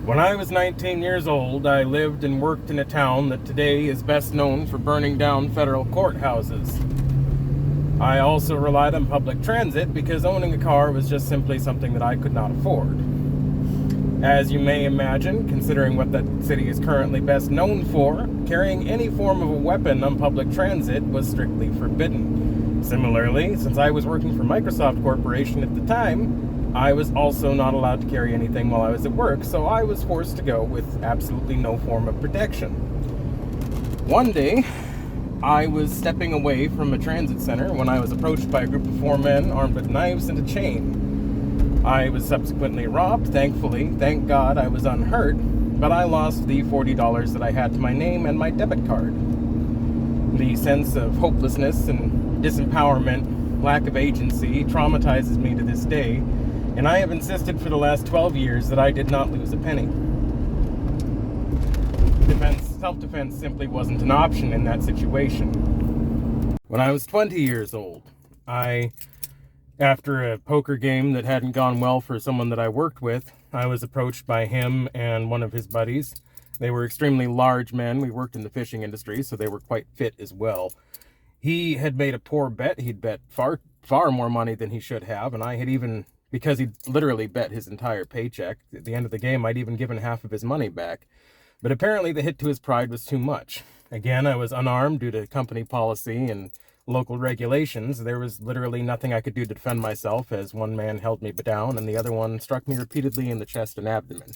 When I was 19 years old, I lived and worked in a town that today is best known for burning down federal courthouses. I also relied on public transit because owning a car was just simply something that I could not afford. As you may imagine, considering what that city is currently best known for, carrying any form of a weapon on public transit was strictly forbidden. Similarly, since I was working for Microsoft Corporation at the time, I was also not allowed to carry anything while I was at work, so I was forced to go with absolutely no form of protection. One day, I was stepping away from a transit center when I was approached by a group of 4 men armed with knives and a chain. I was subsequently robbed, thankfully. Thank God I was unhurt, but I lost the $40 that I had to my name and my debit card. The sense of hopelessness and disempowerment, lack of agency, traumatizes me to this day, and I have insisted for the last 12 years that I did not lose a penny. Self-defense simply wasn't an option in that situation. When I was 20 years old, after a poker game that hadn't gone well for someone that I worked with, I was approached by him and one of his buddies. They were extremely large men. We worked in the fishing industry, so they were quite fit as well. He had made a poor bet. He'd bet far more money than he should have, and I had even, because he'd literally bet his entire paycheck, at the end of the game, I'd even given half of his money back. But apparently the hit to his pride was too much. Again, I was unarmed due to company policy and local regulations. There was literally nothing I could do to defend myself, as one man held me down and the other one struck me repeatedly in the chest and abdomen.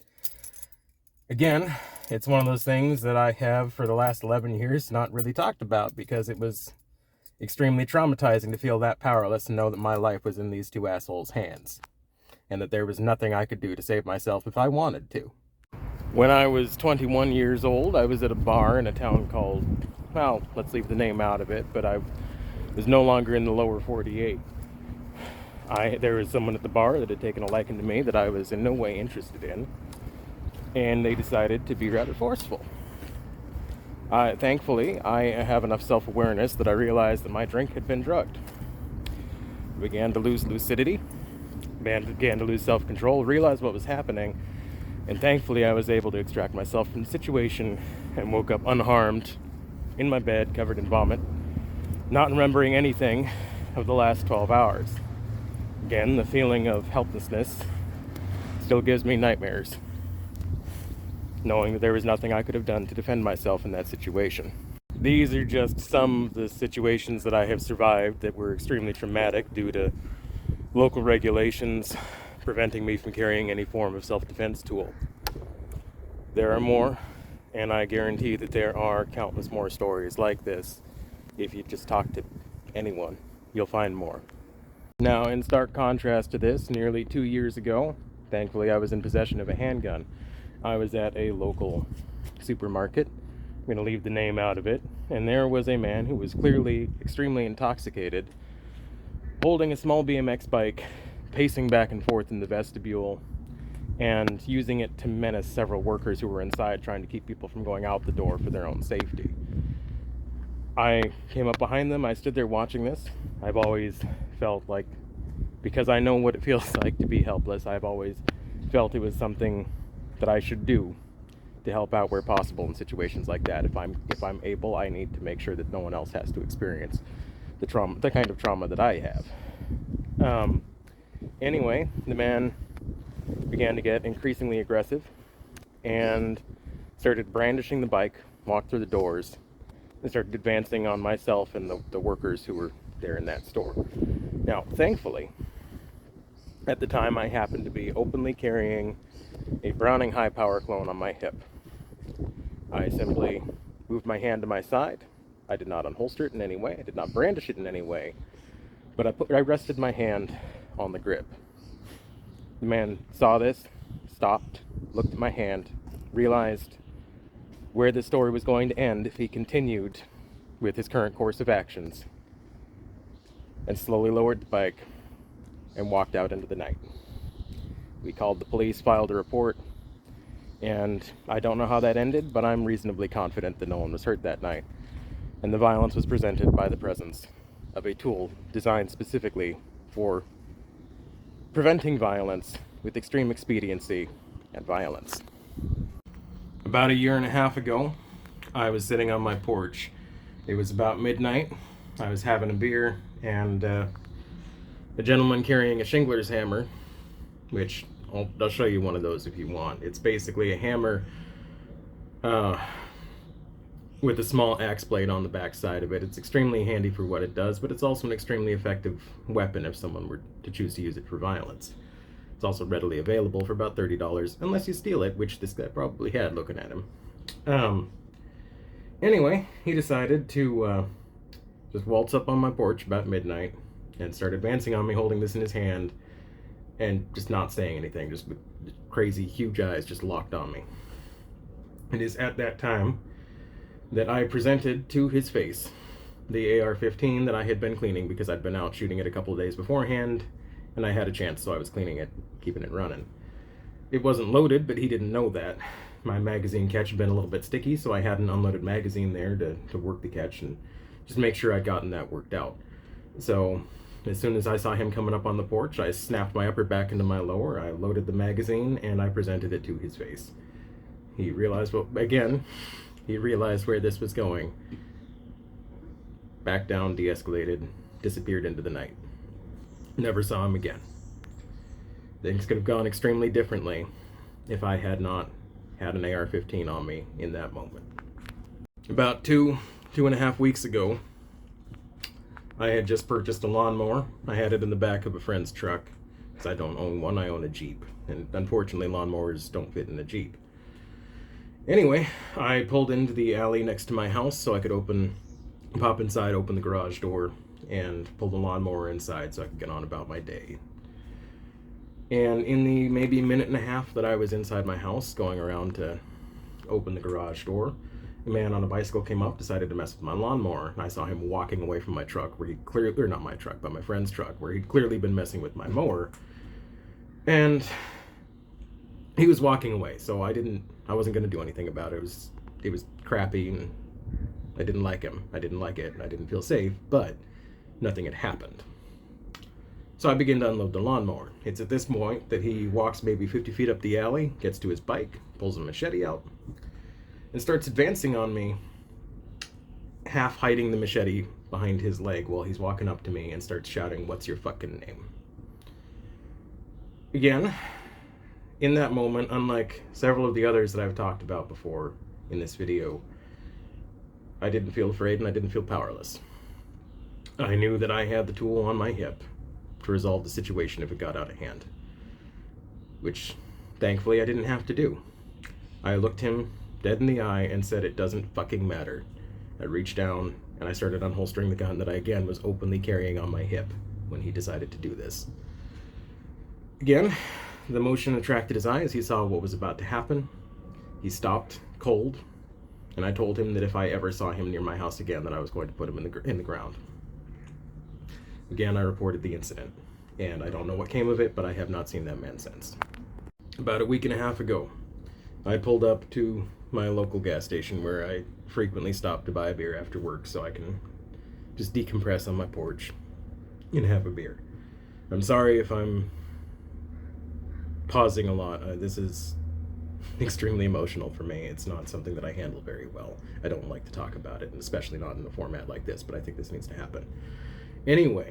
Again, it's one of those things that I have for the last 11 years not really talked about, because it was extremely traumatizing to feel that powerless and know that my life was in these two assholes' hands, and that there was nothing I could do to save myself if I wanted to. When I was 21 years old, I was at a bar in a town called, well, let's leave the name out of it, but I was no longer in the lower 48. There was someone at the bar that had taken a liking to me that I was in no way interested in, and they decided to be rather forceful. Thankfully, I have enough self-awareness that I realized that my drink had been drugged. I began to lose lucidity, began to lose self-control, realized what was happening, and thankfully I was able to extract myself from the situation and woke up unharmed in my bed, covered in vomit, not remembering anything of the last 12 hours. Again, the feeling of helplessness still gives me nightmares, knowing that there was nothing I could have done to defend myself in that situation. These are just some of the situations that I have survived that were extremely traumatic due to local regulations preventing me from carrying any form of self-defense tool. There are more, and I guarantee that there are countless more stories like this. If you just talk to anyone, you'll find more. Now, in stark contrast to this, nearly 2 years ago, thankfully I was in possession of a handgun. I was at a local supermarket. I'm going to leave the name out of it. And there was a man who was clearly extremely intoxicated, holding a small BMX bike, pacing back and forth in the vestibule, and using it to menace several workers who were inside, trying to keep people from going out the door for their own safety. I came up behind them. I stood there watching this. I've always felt like, because I know what it feels like to be helpless, I've always felt it was something that I should do to help out where possible in situations like that. If I'm able, I need to make sure that no one else has to experience the kind of trauma that I have. Anyway, the man began to get increasingly aggressive and started brandishing the bike, walked through the doors, and started advancing on myself and the workers who were there in that store. Now, thankfully, at the time I happened to be openly carrying a Browning high-power clone on my hip. I simply moved my hand to my side. I did not unholster it in any way. I did not brandish it in any way. But I rested my hand on the grip. The man saw this, stopped, looked at my hand, realized where the story was going to end if he continued with his current course of actions, and slowly lowered the bike and walked out into the night. We called the police, filed a report, and I don't know how that ended, but I'm reasonably confident that no one was hurt that night. And the violence was presented by the presence of a tool designed specifically for preventing violence with extreme expediency and violence. About a year and a half ago, I was sitting on my porch. It was about midnight. I was having a beer, and a gentleman carrying a shingler's hammer, which I'll show you one of those if you want. It's basically a hammer with a small axe blade on the back side of it. It's extremely handy for what it does, but it's also an extremely effective weapon if someone were to choose to use it for violence. It's also readily available for about $30, unless you steal it, which this guy probably had looking at him. Anyway, he decided to just waltz up on my porch about midnight and start advancing on me, holding this in his hand, and just not saying anything, just with crazy, huge eyes just locked on me. It is at that time that I presented to his face the AR-15 that I had been cleaning because I'd been out shooting it a couple of days beforehand, and I had a chance, so I was cleaning it, keeping it running. It wasn't loaded, but he didn't know that. My magazine catch had been a little bit sticky, so I had an unloaded magazine there to work the catch and just make sure I'd gotten that worked out. So as soon as I saw him coming up on the porch, I snapped my upper back into my lower, I loaded the magazine, and I presented it to his face. He realized, he realized where this was going. Backed down, de-escalated, disappeared into the night. Never saw him again. Things could have gone extremely differently if I had not had an AR-15 on me in that moment. About two and a half weeks ago, I had just purchased a lawnmower. I had it in the back of a friend's truck, because I don't own one, I own a Jeep. And unfortunately, lawnmowers don't fit in a Jeep. Anyway, I pulled into the alley next to my house so I could pop inside, open the garage door, and pull the lawnmower inside so I could get on about my day. And in the maybe minute and a half that I was inside my house going around to open the garage door, a man on a bicycle came up, decided to mess with my lawnmower, and I saw him walking away from my truck where he'd clearly, or not my truck, but my friend's truck, where he'd clearly been messing with my mower. And he was walking away, so I wasn't going to do anything about it. It was crappy, and I didn't like him. I didn't like it, and I didn't feel safe, but nothing had happened. So I began to unload the lawnmower. It's at this point that he walks maybe 50 feet up the alley, gets to his bike, pulls a machete out, and starts advancing on me, half hiding the machete behind his leg while he's walking up to me and starts shouting, "What's your fucking name?" Again, in that moment, unlike several of the others that I've talked about before in this video, I didn't feel afraid and I didn't feel powerless. I knew that I had the tool on my hip to resolve the situation if it got out of hand, which thankfully I didn't have to do. I looked him dead in the eye and said, "It doesn't fucking matter." I reached down and I started unholstering the gun that I again was openly carrying on my hip when he decided to do this. Again, the motion attracted his eye as he saw what was about to happen. He stopped cold, and I told him that if I ever saw him near my house again, that I was going to put him in the ground. Again, I reported the incident, and I don't know what came of it, but I have not seen that man since. About a week and a half ago, I pulled up to my local gas station where I frequently stop to buy a beer after work so I can just decompress on my porch and have a beer. I'm sorry if I'm pausing a lot. This is extremely emotional for me. It's not something that I handle very well. I don't like to talk about it, and especially not in a format like this, but I think this needs to happen. Anyway,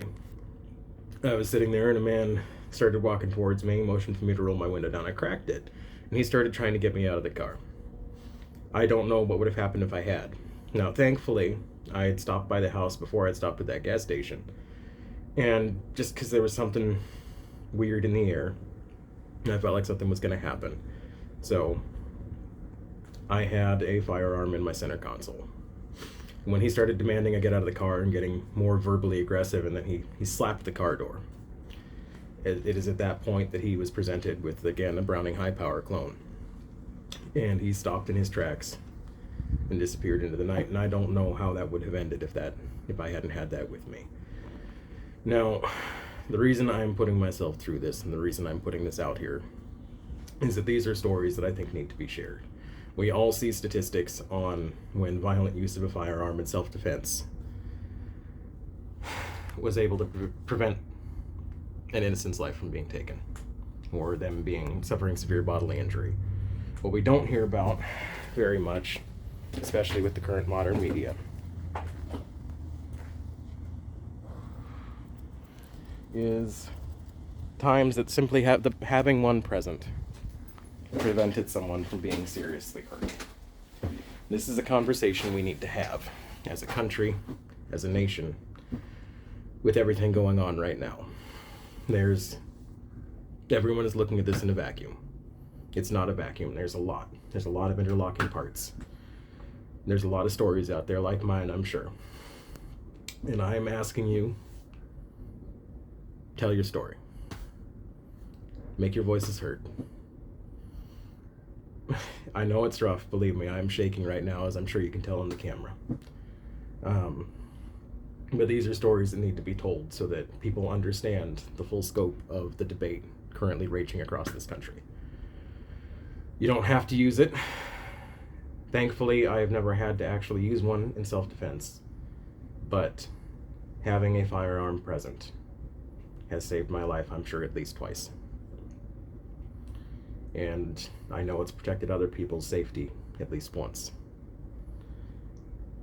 I was sitting there and a man started walking towards me, motioned for me to roll my window down. I cracked it, and he started trying to get me out of the car. I don't know what would have happened if I had. Now, thankfully, I had stopped by the house before I'd stopped at that gas station, and just because there was something weird in the air, I felt like something was going to happen. So I had a firearm in my center console. When he started demanding I get out of the car and getting more verbally aggressive, and then he slapped the car door. It is at that point that he was presented with, again, a Browning high-power clone. And he stopped in his tracks and disappeared into the night. And I don't know how that would have ended if I hadn't had that with me. Now, the reason I'm putting myself through this and the reason I'm putting this out here is that these are stories that I think need to be shared. We all see statistics on when violent use of a firearm in self-defense was able to prevent an innocent's life from being taken, or them suffering severe bodily injury. What we don't hear about very much, especially with the current modern media, is times that simply having one present prevented someone from being seriously hurt. This is a conversation we need to have as a country, as a nation, with everything going on right now. Everyone is looking at this in a vacuum. It's not a vacuum. There's a lot of interlocking parts. There's a lot of stories out there like mine, I'm sure. And I'm asking you, tell your story. Make your voices heard. I know it's rough, believe me. I'm shaking right now, as I'm sure you can tell on the camera. But these are stories that need to be told so that people understand the full scope of the debate currently raging across this country. You don't have to use it. Thankfully, I have never had to actually use one in self-defense, but having a firearm present has saved my life, I'm sure, at least twice. And I know it's protected other people's safety at least once.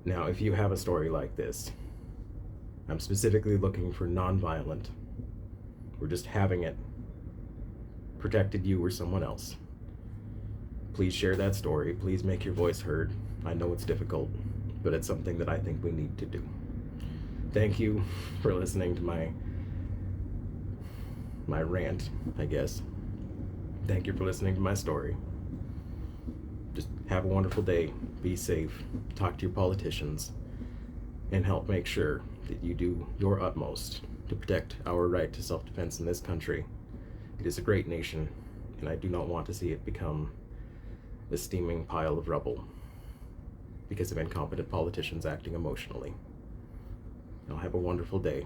Now, if you have a story like this, I'm specifically looking for non-violent, or just having it protected you or someone else. Please share that story. Please make your voice heard. I know it's difficult, but it's something that I think we need to do. Thank you for listening to my rant, I guess. Thank you for listening to my story. Just have a wonderful day. Be safe. Talk to your politicians, and help make sure that you do your utmost to protect our right to self-defense in this country. It is a great nation, and I do not want to see it become a steaming pile of rubble because of incompetent politicians acting emotionally. I'll have a wonderful day.